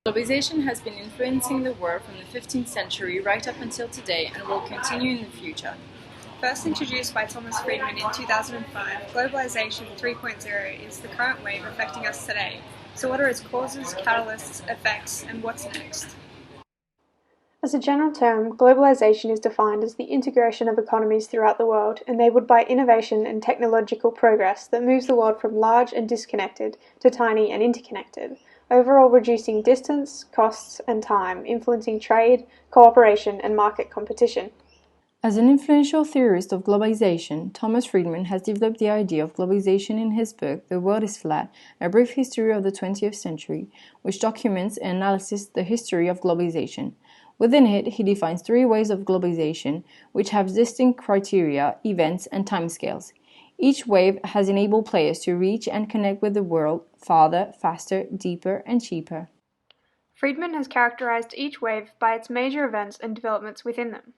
Globalization has been influencing the world from the 15th century right up until today and will continue in the future. First introduced by Thomas Friedman in 2005, Globalisation 3.0 is the current wave affecting us today. So what are its causes, catalysts, effects, and what's next? As a general term, globalization is defined as the integration of economies throughout the world enabled by innovation and technological progress that moves the world from large and disconnected to tiny and interconnected, overall reducing distance, costs, and time, influencing trade, cooperation, and market competition. As an influential theorist of globalization, Thomas Friedman has developed the idea of globalization in his book The World is Flat, A Brief History of the 20th Century, which documents and analyzes the history of globalization. Within it, he defines 3 waves of globalization, which have distinct criteria, events, and timescales. Each wave has enabled players to reach and connect with the world farther, faster, deeper, and cheaper. Friedman has characterized each wave by its major events and developments within them.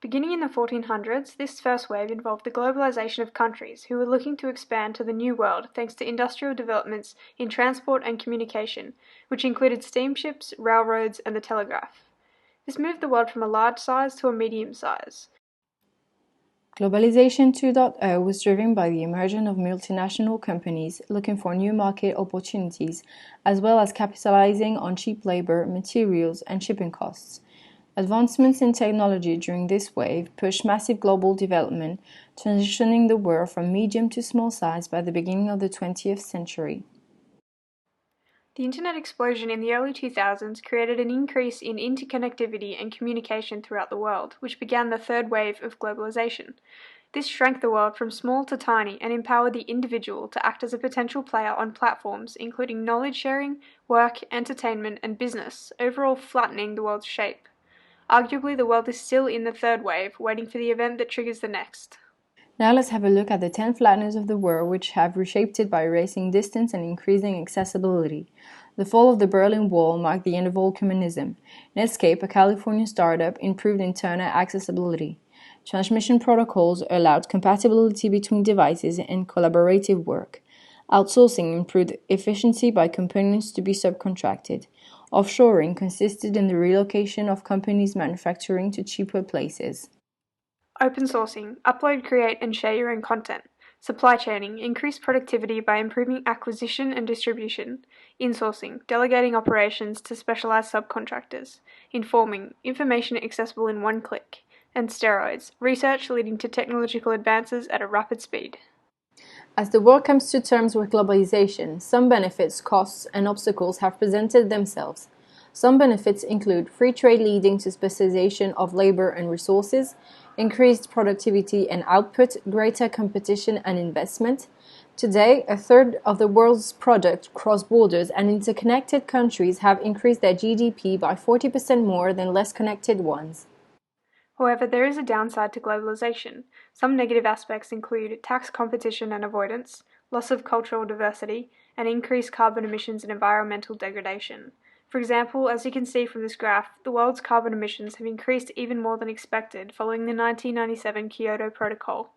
Beginning in the 1400s, this first wave involved the globalization of countries who were looking to expand to the New World thanks to industrial developments in transport and communication, which included steamships, railroads, and the telegraph. This moved the world from a large size to a medium size. Globalization 2.0 was driven by the emergence of multinational companies looking for new market opportunities, as well as capitalizing on cheap labor, materials, and shipping costs. Advancements in technology during this wave pushed massive global development, transitioning the world from medium to small size by the beginning of the 20th century. The internet explosion in the early 2000s created an increase in interconnectivity and communication throughout the world, which began the third wave of globalization. This shrank the world from small to tiny and empowered the individual to act as a potential player on platforms including knowledge sharing, work, entertainment, and business, overall flattening the world's shape. Arguably, the world is still in the third wave, waiting for the event that triggers the next. Now let's have a look at the 10 flatteners of the world which have reshaped it by erasing distance and increasing accessibility. The fall of the Berlin Wall marked the end of all communism. Netscape, a California startup, improved internet accessibility. Transmission protocols allowed compatibility between devices and collaborative work. Outsourcing improved efficiency by components to be subcontracted. Offshoring consisted in the relocation of companies' manufacturing to cheaper places. Open sourcing, upload, create, and share your own content. Supply chaining, increase productivity by improving acquisition and distribution. Insourcing, delegating operations to specialized subcontractors. Informing, information accessible in one click. And steroids, research leading to technological advances at a rapid speed. As the world comes to terms with globalization, some benefits, costs, and obstacles have presented themselves. Some benefits include free trade leading to specialization of labor and resources, increased productivity and output, greater competition and investment. Today, a third of the world's product cross borders, and interconnected countries have increased their GDP by 40% more than less connected ones. However, there is a downside to globalization. Some negative aspects include tax competition and avoidance, loss of cultural diversity, and increased carbon emissions and environmental degradation. For example, as you can see from this graph, the world's carbon emissions have increased even more than expected following the 1997 Kyoto Protocol.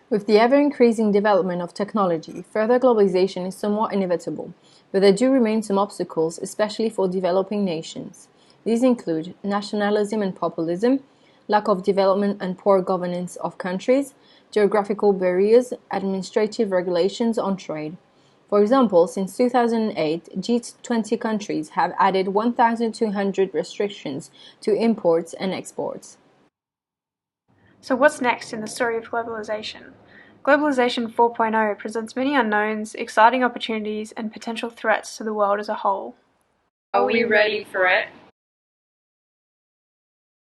With the ever-increasing development of technology, further globalization is somewhat inevitable, but there do remain some obstacles, especially for developing nations. These include nationalism and populism, lack of development and poor governance of countries, geographical barriers, administrative regulations on trade. For example, since 2008, G20 countries have added 1,200 restrictions to imports and exports. So what's next in the story of globalization? Globalization 4.0 presents many unknowns, exciting opportunities, and potential threats to the world as a whole. Are we ready for it?